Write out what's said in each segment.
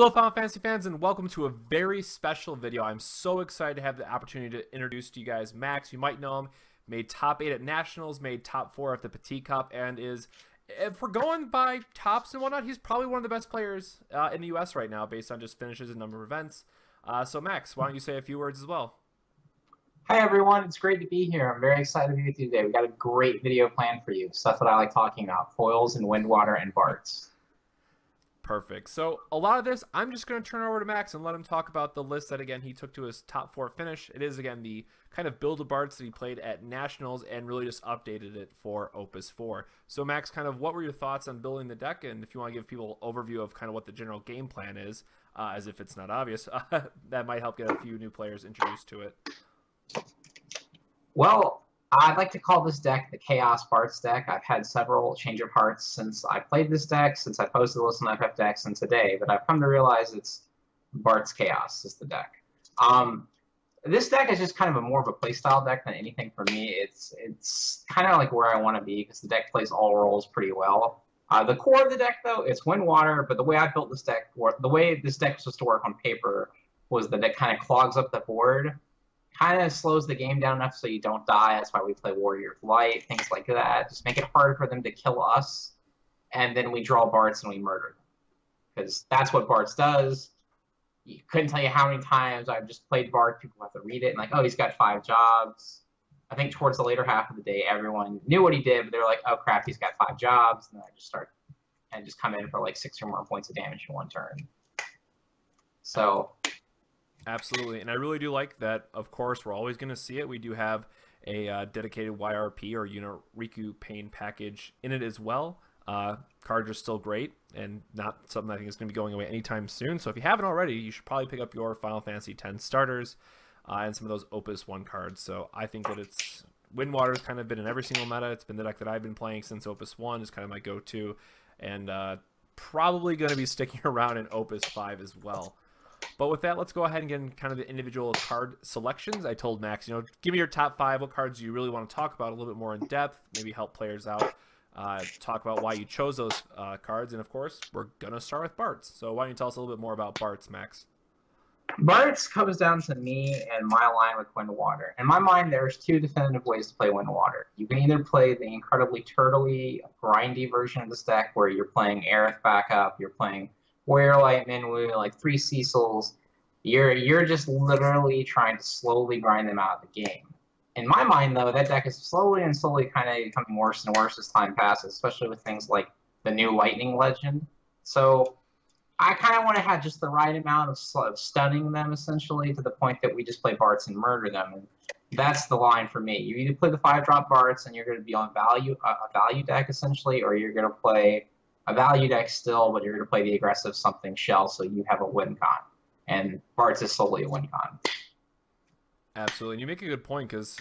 Hello Final Fantasy fans, and welcome to a very special video. I'm so excited to have the opportunity to introduce to you guys Max. You might know him, made top 8 at Nationals, made top 4 at the Petit Cup, and is, if we're going by tops and whatnot, he's probably one of the best players in the US right now based on just finishes and number of events. So Max, why don't you say a few words as well? Hi everyone, it's great to be here. I'm very excited to be with you today. We've got a great video planned for you. Stuff that I like talking about, foils and wind, water, and Barts. Perfect. So a lot of this, I'm just going to turn over to Max and let him talk about the list that, again, he took to his top 4 finish. It is, again, the kind of build of Barts that he played at Nationals and really just updated it for Opus 4. So Max, kind of what were your thoughts on building the deck? And if you want to give people an overview of kind of what the general game plan is, as if it's not obvious, that might help get a few new players introduced to it. Well, I'd like to call this deck the Chaos Barts deck. I've had several change of hearts since I played this deck, since I posted this on FFTCG, and today, but I've come to realize it's Barts Chaos is the deck. This deck is just kind of more of a playstyle deck than anything for me. It's kind of like where I want to be because the deck plays all roles pretty well. The core of the deck, though, it's wind water, but the way I built this deck, or the way this deck was supposed to work on paper, was that it kind of clogs up the board. Kind of slows the game down enough so you don't die. That's why we play Warrior of Light, things like that. Just make it hard for them to kill us, and then we draw Barts and we murder them. Because that's what Barts does. You couldn't tell you how many times I've just played Bart. People have to read it and like, oh, he's got 5 jobs. I think towards the later half of the day, everyone knew what he did, but they were like, oh crap, he's got 5 jobs. And then I just start and just come in for like 6 or more points of damage in one turn. So. Absolutely, and I really do like that. Of course, we're always going to see it. We do have a dedicated YRP or Riku Pain package in it as well. Cards are still great and not something I think is going to be going away anytime soon. So if you haven't already, you should probably pick up your Final Fantasy X starters and some of those Opus 1 cards. So I think that it's Wind Water's kind of been in every single meta. It's been the deck that I've been playing since Opus 1 is kind of my go-to, and probably going to be sticking around in Opus 5 as well. But with that, let's go ahead and get in kind of the individual card selections. I told Max, give me your top 5. What cards you really want to talk about a little bit more in depth, maybe help players out, talk about why you chose those cards. And, of course, we're going to start with Barts. So why don't you tell us a little bit more about Barts, Max? Barts comes down to me and my line with Wind Water. In my mind, there's 2 definitive ways to play Wind Water. You can either play the incredibly turtley, grindy version of this deck where you're playing Aerith backup, you're playing Warrior Light, Minwu, like 3 Cecils. You're just literally trying to slowly grind them out of the game. In my mind, though, that deck is slowly kind of becoming worse and worse as time passes, especially with things like the new Lightning Legend. So I kind of want to have just the right amount of stunning them, essentially, to the point that we just play Barts and murder them. And that's the line for me. You either play the 5-drop Barts and you're going to be on a value deck, essentially, or you're going to play a value deck still, but you're going to play the aggressive something shell, so you have a win con. And Barts is solely a win con. Absolutely. And you make a good point, because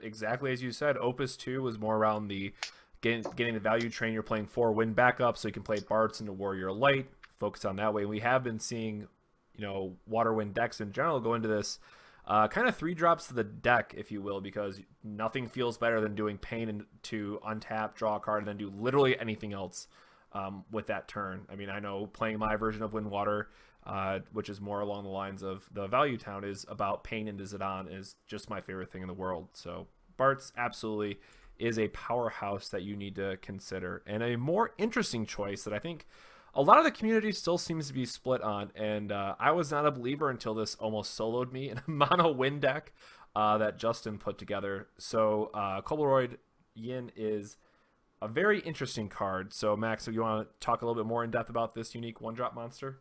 exactly as you said, Opus 2 was more around the getting the value train. You're playing 4 win backup, so you can play Barts into Warrior Light, focus on that way. And we have been seeing, water wind decks in general go into this kind of 3 drops to the deck, if you will, because nothing feels better than doing Pain to untap, draw a card, and then do literally anything else with that turn. I mean, I know playing my version of Wind Water, which is more along the lines of the Value Town, is about Pain into Zidane, is just my favorite thing in the world. So Barts absolutely is a powerhouse that you need to consider. And a more interesting choice that I think a lot of the community still seems to be split on, and I was not a believer until this almost soloed me in a mono win deck that Justin put together. So Cobleroid Yin is a very interesting card. So Max, if you want to talk a little bit more in depth about this unique 1-drop monster?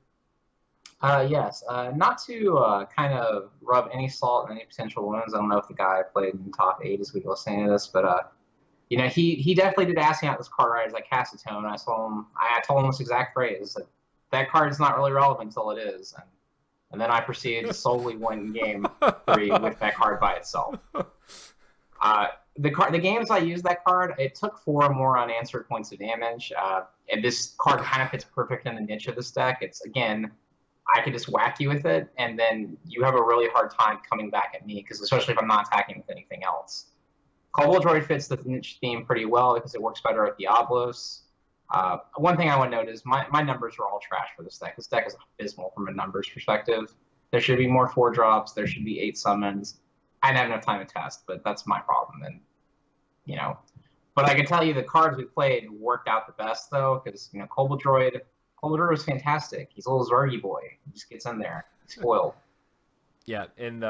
Yes. Not to kind of rub any salt in any potential wounds. I don't know if the guy played in top 8 as we were listening to this, but he definitely did ask me out this card right as I cast a tone. I told him this exact phrase: that card is not really relevant until it is, and then I proceeded to solely win game 3 with that card by itself. The games I used that card, it took 4 more unanswered points of damage, and this card kind of fits perfect in the niche of this deck. It's, again, I could just whack you with it, and then you have a really hard time coming back at me, because especially if I'm not attacking with anything else. Cobble Droid fits the niche theme pretty well because it works better at Diablos. One thing I want to note is my numbers are all trash for this deck. This deck is abysmal from a numbers perspective. There should be more 4 drops. There should be 8 summons. I didn't have enough time to test, but that's my problem. And, you know, but I can tell you the cards we played worked out the best, though, because, you know, Cobalt Droid was fantastic. He's a little Zergy boy. He just gets in there. He's spoiled. Yeah, and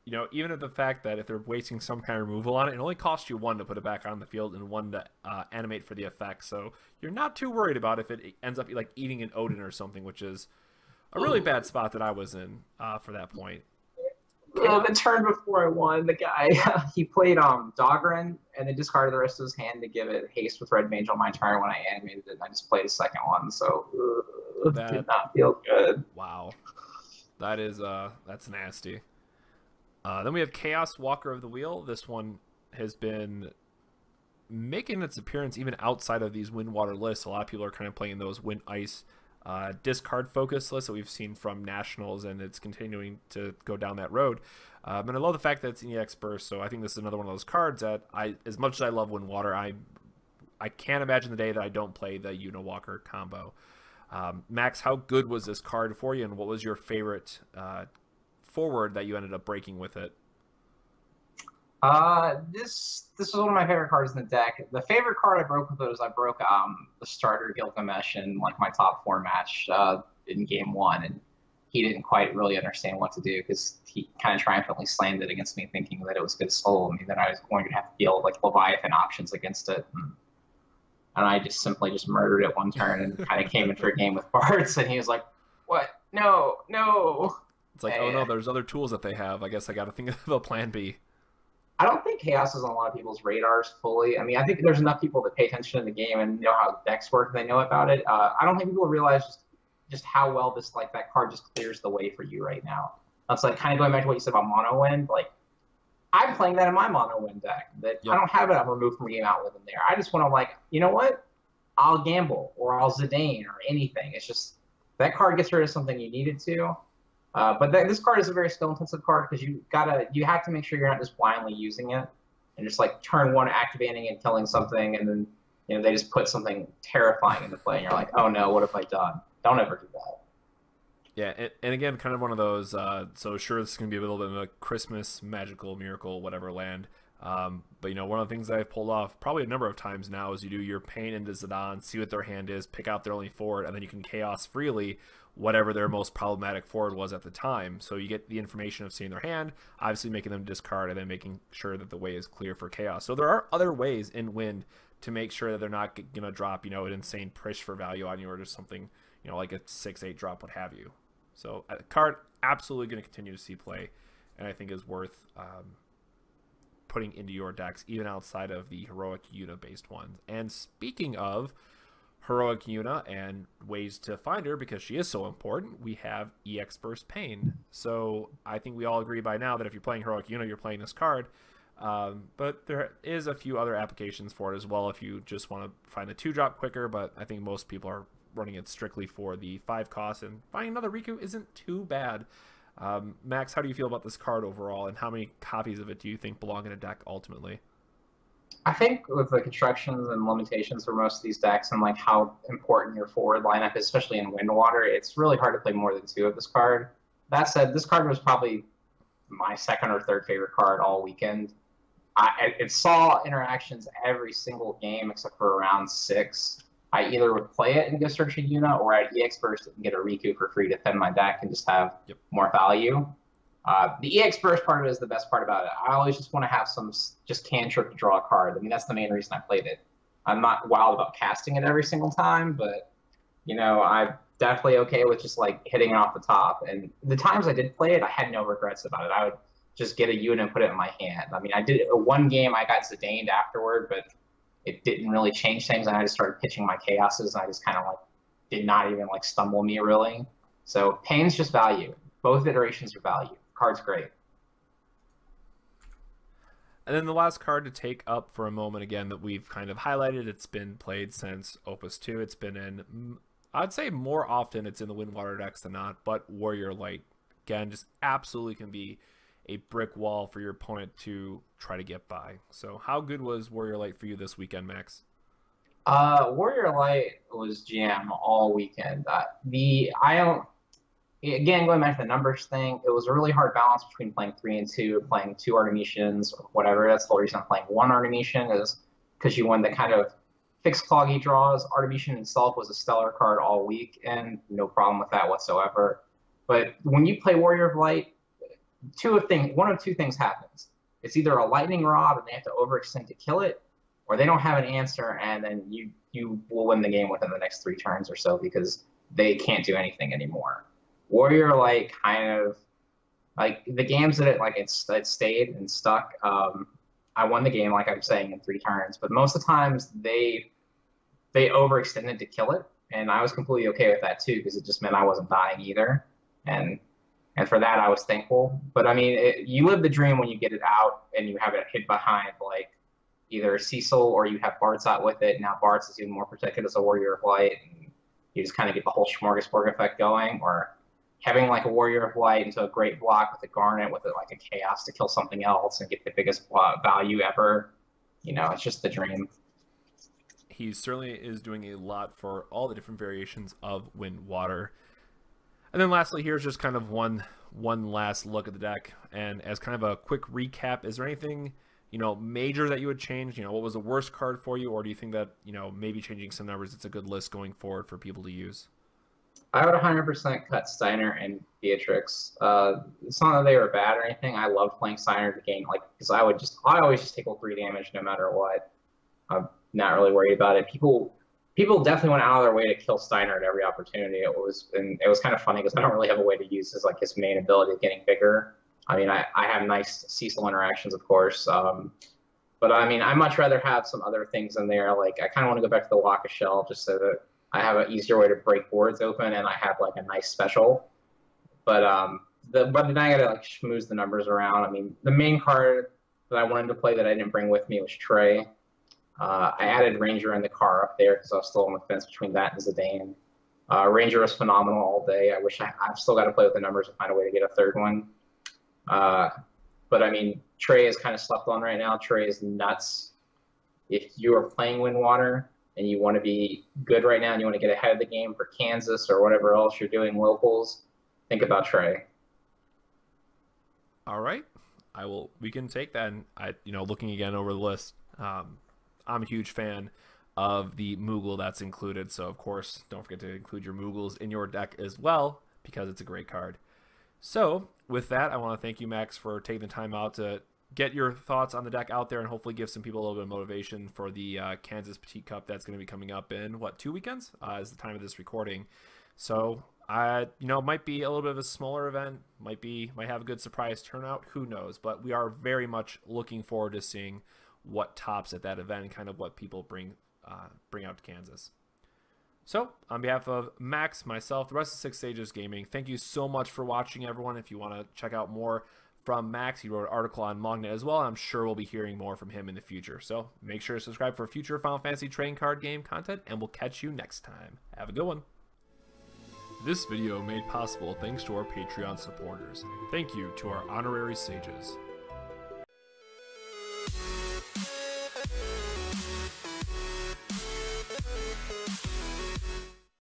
you know, even at the fact that if they're wasting some kind of removal on it, it only costs you 1 to put it back on the field and 1 to animate for the effect. So you're not too worried about if it ends up like eating an Odin or something, which is a really bad spot that I was in for that point. Yeah, the turn before I won, the guy he played Dogran and then discarded the rest of his hand to give it haste with Red Mage on my turn when I animated it. And I just played a second one, so that did not feel good. Wow, that is that's nasty. Then we have Chaos Walker of the Wheel. This one has been making its appearance even outside of these Wind Water lists. A lot of people are kind of playing those Wind Ice discard focus lists that we've seen from Nationals, and it's continuing to go down that road. And I love the fact that it's an EX burst, so I think this is another one of those cards that as much as I love Wind Water, I can't imagine the day that I don't play the Walker combo. Max, how good was this card for you, and what was your favorite forward that you ended up breaking with it? This is one of my favorite cards in the deck. The favorite card I broke with it was I broke the starter Gilgamesh in like my top 4 match in game 1, and he didn't quite really understand what to do because he kind of triumphantly slammed it against me, thinking that it was good soul. I mean, that I was going to have to deal with like Leviathan options against it, and I just simply just murdered it one turn and kind of came in for a game with Barts, and he was like, "What? No, no." It's like, oh no, there's other tools that they have. I guess I got to think of a plan B. I don't think Chaos is on a lot of people's radars fully. I mean, I think there's enough people that pay attention to the game and know how decks work. They know about it. I don't think people realize just how well that card just clears the way for you right now. That's like kind of going back to what you said about Mono Wind. Like, I'm playing that in my Mono Wind deck. That yep. I don't have it removed from Game Outlet in there. I just want to like, you know what? I'll gamble or I'll Zidane or anything. It's just that card gets rid of something you needed to. But this card is a very skill-intensive card because you have to make sure you're not just blindly using it and just like turn 1 activating and killing something, and then they just put something terrifying into play, and you're like, oh no, what have I done? Don't ever do that. Yeah, and again, kind of one of those. So sure, this is gonna be a little bit of a Christmas magical miracle, whatever land. But one of the things that I've pulled off probably a number of times now is you do your Pain into Zidane, see what their hand is, pick out their only forward, and then you can chaos freely whatever their most problematic forward was at the time. So you get the information of seeing their hand, obviously making them discard, and then making sure that the way is clear for chaos. So there are other ways in Wind to make sure that they're not going to drop, an insane push for value on you or just something, like a 6-8 drop, what have you. So a card absolutely going to continue to see play, and I think is worth putting into your decks, even outside of the Heroic Yuna based ones. And speaking of Heroic Yuna and ways to find her, because she is so important, we have EX Burst Pain. So I think we all agree by now that if you're playing Heroic Yuna, you're playing this card. But there is a few other applications for it as well if you just want to find a 2-drop quicker, but I think most people are running it strictly for the 5 cost, and finding another Riku isn't too bad. Max, how do you feel about this card overall, and how many copies of it do you think belong in a deck ultimately? I think with the constructions and limitations for most of these decks and like how important your forward lineup is, especially in Wind Water, it's really hard to play more than 2 of this card. That said, this card was probably my 2nd or 3rd favorite card all weekend. It saw interactions every single game except for round 6. I either would play it and go search a Yuna, or I'd EX Burst and get a Riku for free to defend my deck and just have more value. The EX Burst part of it is the best part about it. I always just want to have some just cantrip to draw a card. I mean, that's the main reason I played it. I'm not wild about casting it every single time, but, I'm definitely okay with just, like, hitting it off the top. And the times I did play it, I had no regrets about it. I would just get a unit and put it in my hand. I mean, I did one game, I got Zidaned afterward, but it didn't really change things, and I just started pitching my chaoses, and I just kind of, like, did not even, like, stumble me, really. So Pain's just value. Both iterations are value. Card's great. And then the last card to take up for a moment again that we've kind of highlighted, it's been played since Opus 2. It's been in, I'd say more often it's in the Wind Water decks than not, but Warrior Light, again, just absolutely can be a brick wall for your opponent to try to get by. So how good was Warrior Light for you this weekend, Max? Warrior Light was GM all weekend. I don't again going back to the numbers thing. It was a really hard balance between playing 3 and 2, playing 2 Artemisians or whatever. That's the whole reason I'm playing 1 Artemisian is because you won the kind of fixed cloggy draws. Artemisian itself was a stellar card all week, and no problem with that whatsoever. But when you play Warrior of Light, one of two things happens. It's either a lightning rod and they have to overextend to kill it, or they don't have an answer, and then you will win the game within the next 3 turns or so because they can't do anything anymore. Warrior like kind of like the games that it stayed and stuck. I won the game like I'm saying in 3 turns, but most of the times they overextended to kill it, and I was completely okay with that too because it just meant I wasn't dying either, and for that I was thankful. But I mean, you live the dream when you get it out and you have it hid behind like either Cecil or you have Barts out with it. Now Barts is even more protected as a Warrior of Light, and you just kind of get the whole smorgasbord effect going. Or having like a Warrior of Light into a great block with a Garnet with it like a Chaos to kill something else and get the biggest value ever. You know, it's just the dream. He certainly is doing a lot for all the different variations of Wind Water. And then lastly, here's just kind of one last look at the deck. And as kind of a quick recap, is there anything, you know, major that you would change? You know, what was the worst card for you? Or do you think that, you know, maybe changing some numbers, it's a good list going forward for people to use? I would 100% cut Steiner and Beatrix. It's not that they were bad or anything. I loved playing Steiner the game, like because I always just take 3 damage no matter what. I'm not really worried about it. People definitely went out of their way to kill Steiner at every opportunity. It was kind of funny because I don't really have a way to use his main ability of getting bigger. I mean, I have nice Cecil interactions, of course, but I mean, I much rather have some other things in there. Like I kind of want to go back to the Waka Shell just so that I have an easier way to break boards open and I have like a nice special. But then I gotta like schmooze the numbers around. I mean, the main card that I wanted to play that I didn't bring with me was Trey. I added Ranger in the car up there because I was still on the fence between that and Zidane. Ranger was phenomenal all day. I've still got to play with the numbers to find a way to get a third one. But I mean, Trey is kind of slept on right now. Trey is nuts. If you are playing Wind Water and you want to be good right now and you want to get ahead of the game for Kansas or whatever else you're doing locals, think about Trey. All right, we can take that. And looking again over the list, I'm a huge fan of the Moogle that's included. So, of course, don't forget to include your Moogles in your deck as well because it's a great card. So, with that, I want to thank you, Max, for taking the time out to get your thoughts on the deck out there and hopefully give some people a little bit of motivation for the Kansas Petit Cup that's going to be coming up in, 2 weekends is the time of this recording. So, it might be a little bit of a smaller event, might have a good surprise turnout, who knows. But we are very much looking forward to seeing what tops at that event and kind of what people bring out to Kansas. So, on behalf of Max, myself, the rest of Six Stages Gaming, thank you so much for watching, everyone. If you want to check out more from Max, he wrote an article on Magnet as well, and I'm sure we'll be hearing more from him in the future. So, make sure to subscribe for future Final Fantasy trading card game content, and we'll catch you next time. Have a good one. This video made possible thanks to our Patreon supporters. Thank you to our honorary sages.